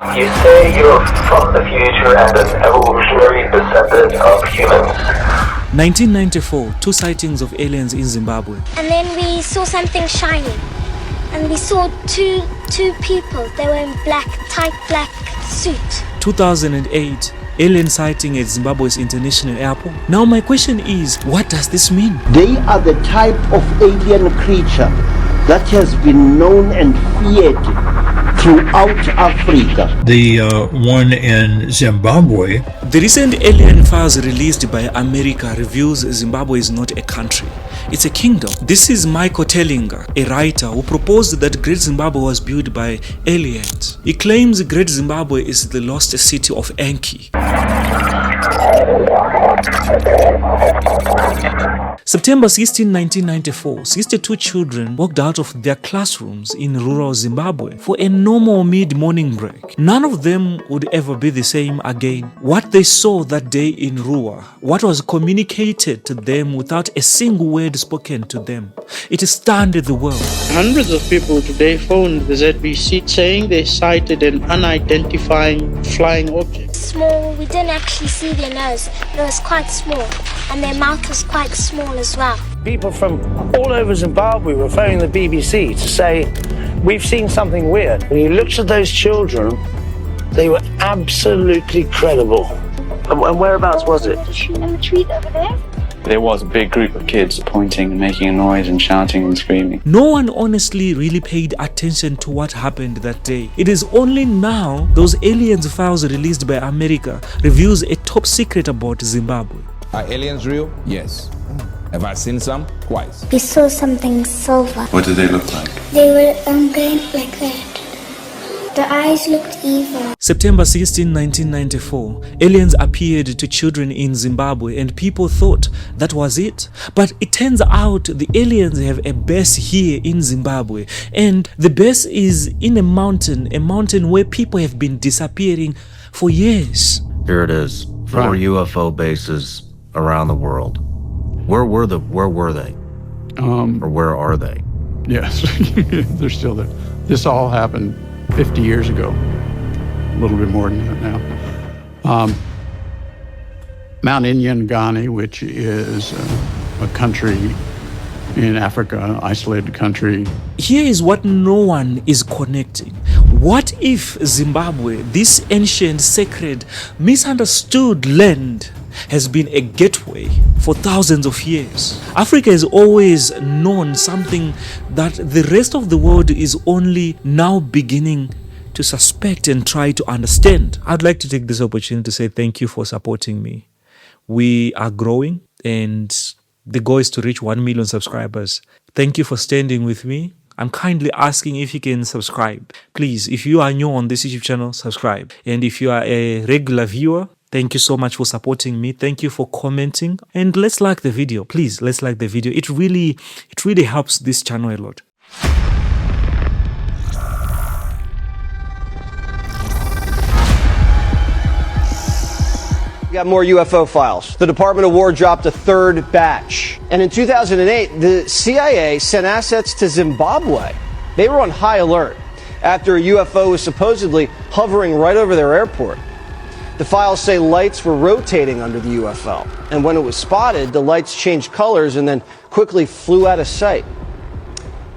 You say you're from the future and an evolutionary descendant of humans. 1994, 2 sightings of aliens in Zimbabwe. And then we saw something shiny. And we saw two people. They were in tight black suit. 2008, alien sighting at Zimbabwe's international airport. Now my question is, what does this mean? They are the type of alien creature that has been known and feared throughout Africa. The one in Zimbabwe. The recent alien files released by America reveals Zimbabwe is not a country, it's a kingdom. This is Michael Tellinger, a writer who proposed that Great Zimbabwe was built by aliens. He claims Great Zimbabwe is the lost city of Enki. September 16, 1994, 62 children walked out of their classrooms in rural Zimbabwe for a normal mid-morning break. None of them would ever be the same again. What they saw that day in Ruwa, what was communicated to them without a single word spoken to them, it stunned the world. Hundreds of people today phoned the ZBC saying they sighted an unidentified flying object. Small, we didn't actually see their nose. It was quite small. And their mouth was quite small as well. People from all over Zimbabwe were phoning the BBC to say, we've seen something weird. When you looked at those children, they were absolutely credible. And whereabouts was it? In the tree over there. There was a big group of kids pointing and making a noise and shouting and screaming. No one honestly really paid attention to what happened that day. It is only now those aliens files released by America reveals a top secret about Zimbabwe. Are aliens real? Yes. Have I seen some? Twice. We saw something silver. What did they look like? They were going like that. The eyes looked evil. September 16, 1994, aliens appeared to children in Zimbabwe and people thought that was it. But it turns out the aliens have a base here in Zimbabwe, and the base is in a mountain where people have been disappearing for years. Here it is, 4 UFO bases around the world. Where were they? Or where are they? Yes, they're still there. This all happened 50 years ago, a little bit more than that now. Mount Inyangani, which is a country in Africa, an isolated country. Here is what no one is connecting. What if Zimbabwe, this ancient, sacred, misunderstood land, has been a gateway for thousands of years? Africa has always known something that the rest of the world is only now beginning to suspect and try to understand. I'd like to take this opportunity to say thank you for supporting me. We are growing and the goal is to reach 1 million subscribers. Thank you for standing with me. I'm kindly asking if you can subscribe. Please, if you are new on this YouTube channel, subscribe. And if you are a regular viewer, thank you so much for supporting me. Thank you for commenting. And let's like the video. Please, let's like the video. It really helps this channel a lot. We got more UFO files. The Department of War dropped a 3rd batch. And in 2008, the CIA sent assets to Zimbabwe. They were on high alert after a UFO was supposedly hovering right over their airport. The files say lights were rotating under the UFO. And when it was spotted, the lights changed colors and then quickly flew out of sight.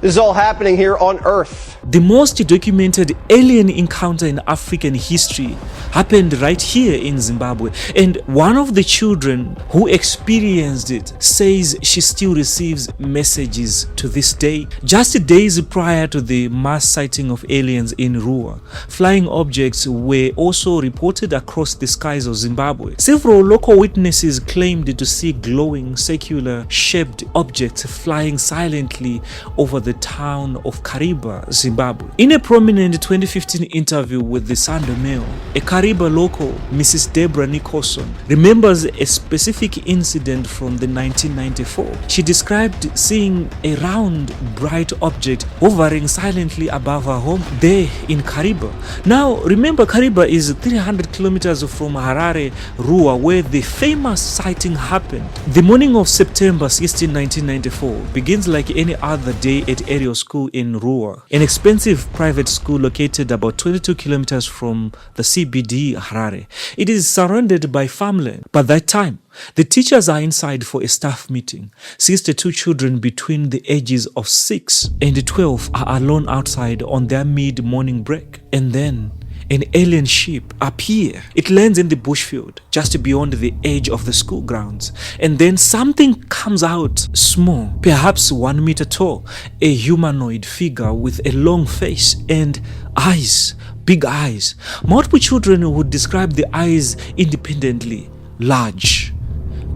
This is all happening here on Earth. The most documented alien encounter in African history happened right here in Zimbabwe. And one of the children who experienced it says she still receives messages to this day. Just days prior to the mass sighting of aliens in Ruwa, flying objects were also reported across the skies of Zimbabwe. Several local witnesses claimed to see glowing, circular-shaped objects flying silently over the town of Kariba, Zimbabwe. In a prominent 2015 interview with the Sunday Mail, a Kariba Kariba local, Mrs. Deborah Nicholson, remembers a specific incident from the 1994. She described seeing a round, bright object hovering silently above her home there in Kariba. Now, remember, Kariba is 300 kilometers from Harare, Rua, where the famous sighting happened. The morning of September 16, 1994 begins like any other day at Aerial School in Rua, an expensive private school located about 22 kilometers from the CBD, Harare. It is surrounded by farmland. By that time, the teachers are inside for a staff meeting. 62 children between the ages of 6 and 12 are alone outside on their mid-morning break. And then an alien ship appears. It lands in the bushfield just beyond the edge of the school grounds. And then something comes out small, perhaps 1 meter tall, a humanoid figure with a long face and eyes, big eyes. Multiple children would describe the eyes independently: large,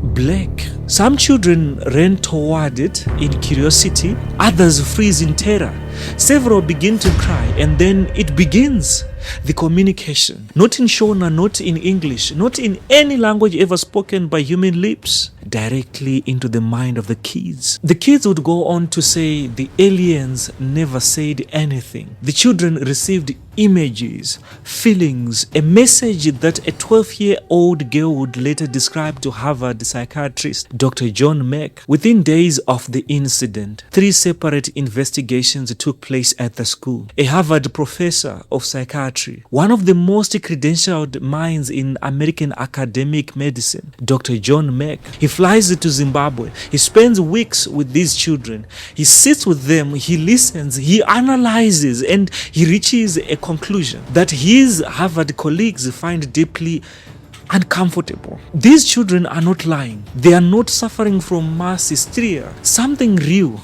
black. Some children ran toward it in curiosity, others freeze in terror. Several begin to cry, and then it begins. The communication, not in Shona, not in English, not in any language ever spoken by human lips, directly into the mind of the kids. The kids would go on to say the aliens never said anything. The children received images, feelings, a message that a 12-year-old girl would later describe to Harvard psychiatrist Dr. John Mack. Within days of the incident, 3 separate investigations took place at the school. A Harvard professor of psychiatry, one of the most credentialed minds in American academic medicine, Dr. John Mack, he flies to Zimbabwe. He spends weeks with these children. He sits with them, he listens, he analyzes, and he reaches a conclusion that his Harvard colleagues find deeply uncomfortable. These children are not lying. They are not suffering from mass hysteria. Something real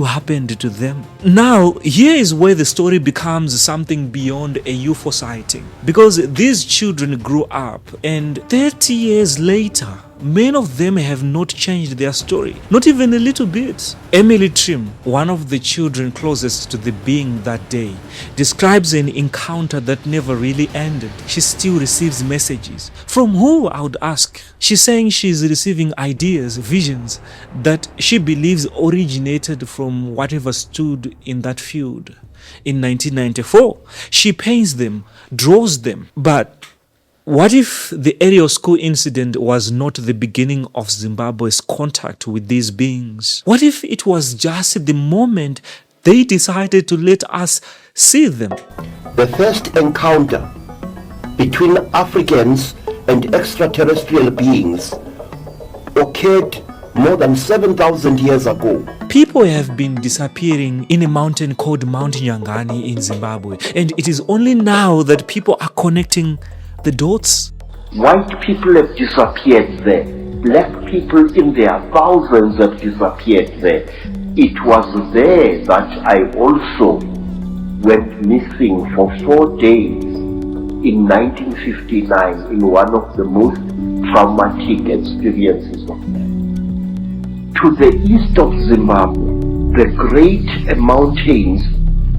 happened to them. Now, here is where the story becomes something beyond a UFO sighting. Because these children grew up, and 30 years later, many of them have not changed their story, not even a little bit. Emily Trim, one of the children closest to the being that day, describes an encounter that never really ended. She still receives messages. From who, I would ask? She's saying she's receiving ideas, visions that she believes originated from whatever stood in that field. In 1994, she paints them, draws them, but what if the Aerial School incident was not the beginning of Zimbabwe's contact with these beings? What if it was just the moment they decided to let us see them? The first encounter between Africans and extraterrestrial beings occurred more than 7,000 years ago. People have been disappearing in a mountain called Mount Nyangani in Zimbabwe, and it is only now that people are connecting the dots. White people have disappeared there. Black people in their thousands have disappeared there. It was there that I also went missing for 4 days in 1959 in one of the most traumatic experiences of my life. To the east of Zimbabwe, the great mountains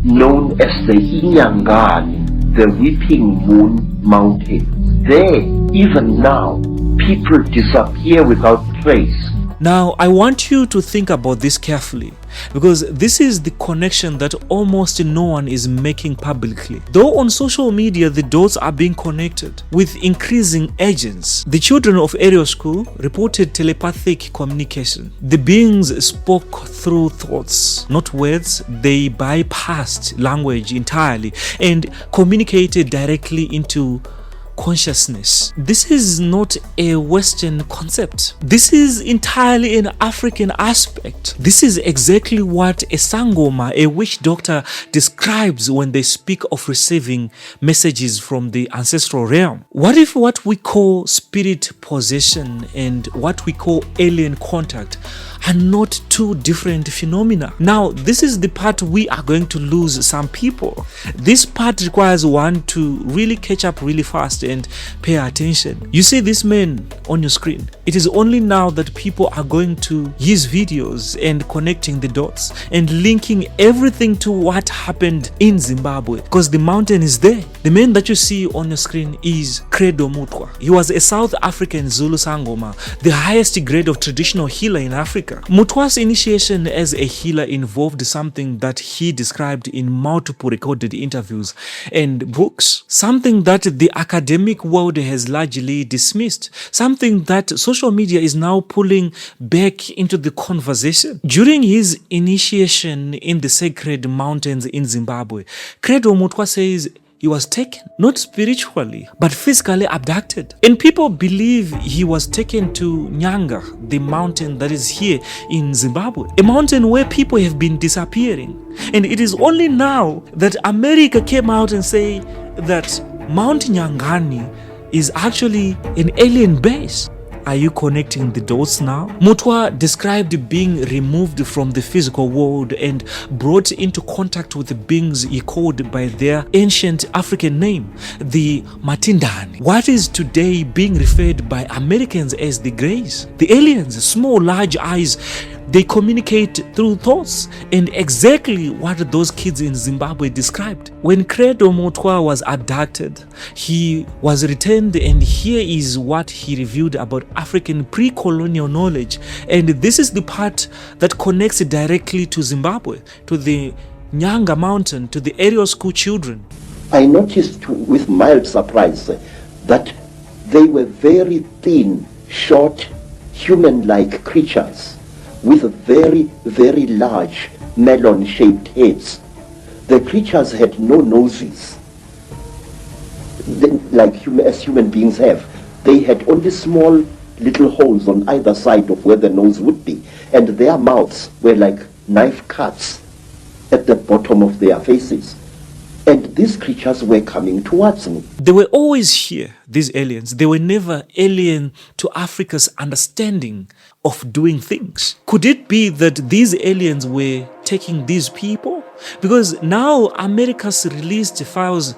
known as the Inyangani, the Weeping Moon Mountains. There, even now, people disappear without trace. Now, I want you to think about this carefully, because this is the connection that almost no one is making publicly. Though on social media the dots are being connected with increasing urgency. The children of Aerial School reported telepathic communication. The beings spoke through thoughts, not words. They bypassed language entirely and communicated directly into consciousness. This is not a Western concept. This is entirely an African aspect. This is exactly what a Sangoma, a witch doctor, describes when they speak of receiving messages from the ancestral realm. What if what we call spirit possession and what we call alien contact are not two different phenomena? Now, this is the part we are going to lose some people. This part requires one to really catch up really fast focused and pay attention. You see this man on your screen. It is only now that people are going to his videos and connecting the dots and linking everything to what happened in Zimbabwe, because the mountain is there. The man that you see on your screen is Credo Mutwa. He was a South African Zulu Sangoma, the highest grade of traditional healer in Africa. Mutwa's initiation as a healer involved something that he described in multiple recorded interviews and books, something that the academic world has largely dismissed, something that social media is now pulling back into the conversation. During his initiation in the sacred mountains in Zimbabwe, Credo Mutwa says he was taken, not spiritually, but physically abducted. And people believe he was taken to Nyanga, the mountain that is here in Zimbabwe, a mountain where people have been disappearing. And it is only now that America came out and say that Mount Nyangani is actually an alien base. Are you connecting the dots now? Mutwa described being removed from the physical world and brought into contact with the beings he called by their ancient African name, the Matindani. What is today being referred by Americans as the Greys? The aliens, small, large eyes, they communicate through thoughts, and exactly what those kids in Zimbabwe described. When Credo Mutwa was abducted, he was returned, and here is what he revealed about African pre-colonial knowledge. And this is the part that connects directly to Zimbabwe, to the Nyanga mountain, to the aerial school children. I noticed with mild surprise that they were very thin, short, human-like creatures with very, very large melon-shaped heads. The creatures had no noses, as human beings have. They had only small little holes on either side of where the nose would be, and their mouths were like knife cuts at the bottom of their faces. And these creatures were coming towards me. They were always here, these aliens. They were never alien to Africa's understanding of doing things. Could it be that these aliens were taking these people? Because now America's released files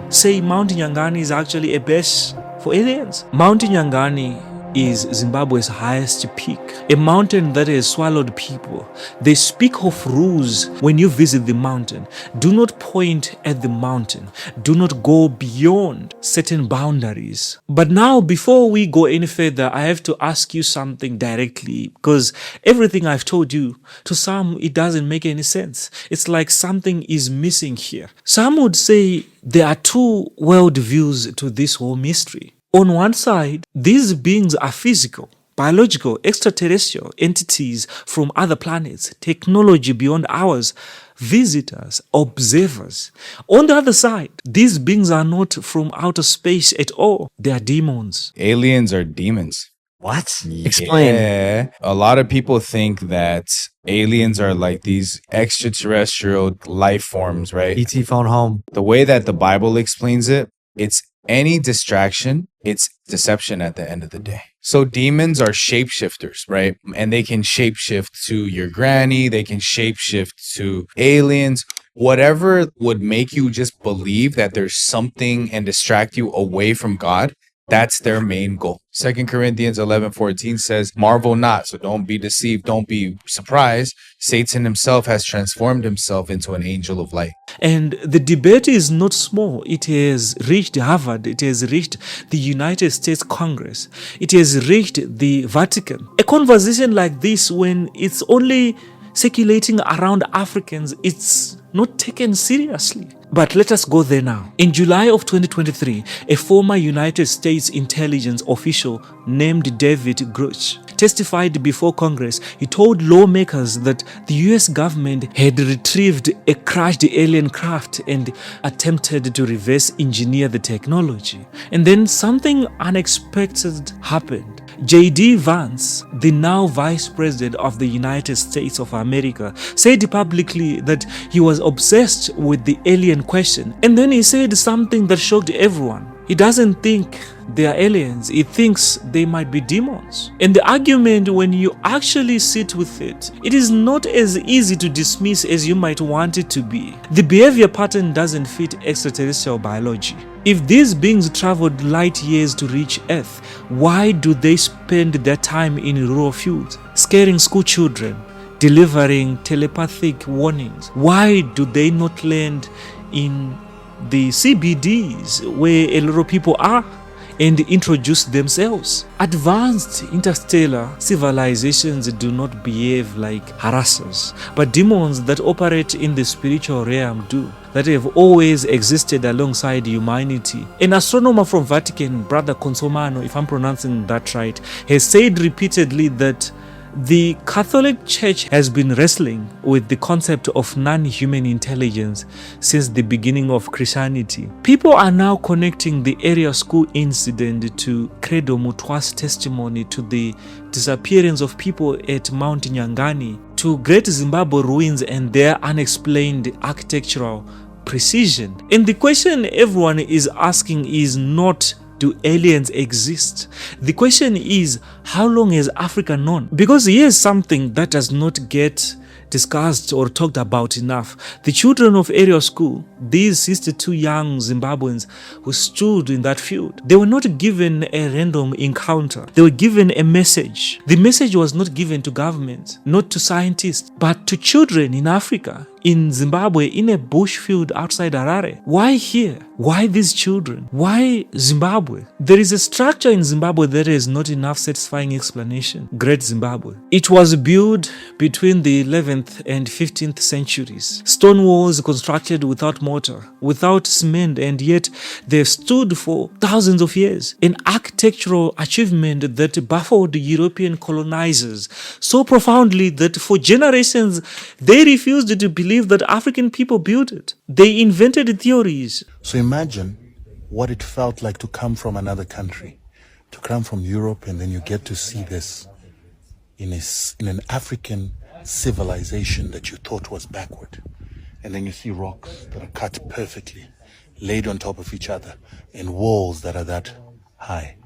say Mount Nyangani is actually a base for aliens. Mount Nyangani is Zimbabwe's highest peak, a mountain that has swallowed people. They speak of rules when you visit the mountain. Do not point at the mountain. Do not go beyond certain boundaries. But now, before we go any further, I have to ask you something directly, because everything I've told you, to some, it doesn't make any sense. It's like something is missing here. Some would say there are two worldviews to this whole mystery. On one side, these beings are physical, biological, extraterrestrial entities from other planets, technology beyond ours, visitors, observers. On the other side, these beings are not from outer space at all. They are demons. Aliens are demons. What? Explain. Yeah. A lot of people think that aliens are like these extraterrestrial life forms, right? ET phone home. The way that the Bible explains it, it's any distraction, it's deception at the end of the day. So demons are shapeshifters, right? And they can shapeshift to your granny, they can shapeshift to aliens, whatever would make you just believe that there's something and distract you away from God. That's their main goal. 2 Corinthians 11:14 says, marvel not. So don't be deceived. Don't be surprised. Satan himself has transformed himself into an angel of light. And the debate is not small. It has reached Harvard. It has reached the United States Congress. It has reached the Vatican. A conversation like this, when it's only circulating around Africans, it's not taken seriously. But let us go there now. In July of 2023, a former United States intelligence official named David Grush testified before Congress. He told lawmakers that the US government had retrieved a crashed alien craft and attempted to reverse engineer the technology. And then something unexpected happened. J.D. Vance, the now Vice President of the United States of America, said publicly that he was obsessed with the alien question. And then he said something that shocked everyone. He doesn't think they are aliens. He thinks they might be demons. And the argument, when you actually sit with it, it is not as easy to dismiss as you might want it to be. The behavior pattern doesn't fit extraterrestrial biology. If these beings traveled light years to reach Earth, why do they spend their time in rural fields, scaring school children, delivering telepathic warnings? Why do they not land in the CBDs where a lot of people are and introduce themselves? Advanced interstellar civilizations do not behave like harassers, but demons that operate in the spiritual realm do, that have always existed alongside humanity. An astronomer from Vatican, Brother Consomano, if I'm pronouncing that right, has said repeatedly that the Catholic Church has been wrestling with the concept of non-human intelligence since the beginning of Christianity. People are now connecting the area school incident to Credo Mutwa's testimony to the disappearance of people at Mount Nyangani, to Great Zimbabwe ruins and their unexplained architectural precision. And the question everyone is asking is not, do aliens exist? The question is, how long has Africa known? Because here's something that does not get discussed or talked about enough. The children of area school, these 62 young Zimbabweans who stood in that field, they were not given a random encounter. They were given a message. The message was not given to government, not to scientists, but to children in Africa, in Zimbabwe, in a bush field outside Harare. Why here? Why these children? Why Zimbabwe? There is a structure in Zimbabwe that has not enough satisfying explanation. Great Zimbabwe. It was built between the 11th and 15th centuries. Stone walls constructed without mortar, without cement, and yet they've stood for thousands of years. An architectural achievement that baffled European colonizers so profoundly that for generations they refused to believe that African people built it. They invented theories. So imagine what it felt like to come from another country, to come from Europe, and then you get to see this in an African civilization that you thought was backward. And then you see rocks that are cut perfectly, laid on top of each other, and walls that are that high.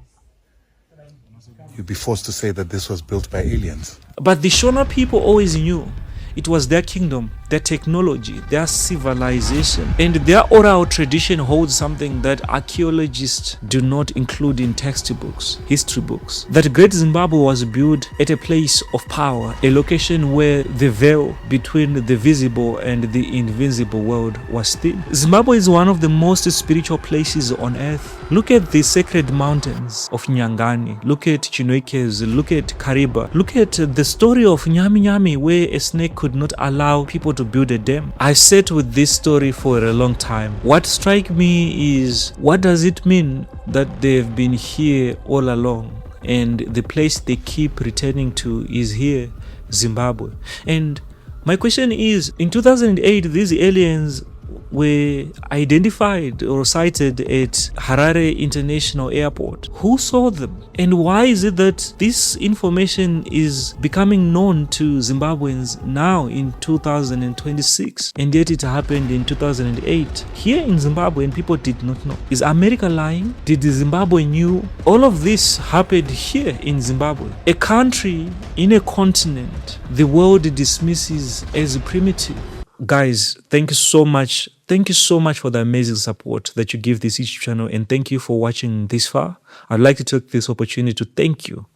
You'd be forced to say that this was built by aliens. But the Shona people always knew it was their kingdom, their technology, their civilization, and their oral tradition holds something that archaeologists do not include in textbooks, history books. That Great Zimbabwe was built at a place of power, a location where the veil between the visible and the invisible world was thin. Zimbabwe is one of the most spiritual places on earth. Look at the sacred mountains of Nyangani, look at Chinweke's, look at Kariba, look at the story of Nyami Nyami, where a snake could not allow people to build a dam. I sat with this story for a long time. What strikes me is, what does it mean that they've been here all along and the place they keep returning to is here, Zimbabwe? And my question is, in 2008, these aliens were identified or sighted at Harare International Airport. Who saw them? And why is it that this information is becoming known to Zimbabweans now in 2026? And yet it happened in 2008 here in Zimbabwe and people did not know. Is America lying? Did Zimbabwe knew? All of this happened here in Zimbabwe, a country in a continent the world dismisses as primitive. Guys, thank you so much. Thank you so much for the amazing support that you give this YouTube channel, and thank you for watching this far. I'd like to take this opportunity to thank you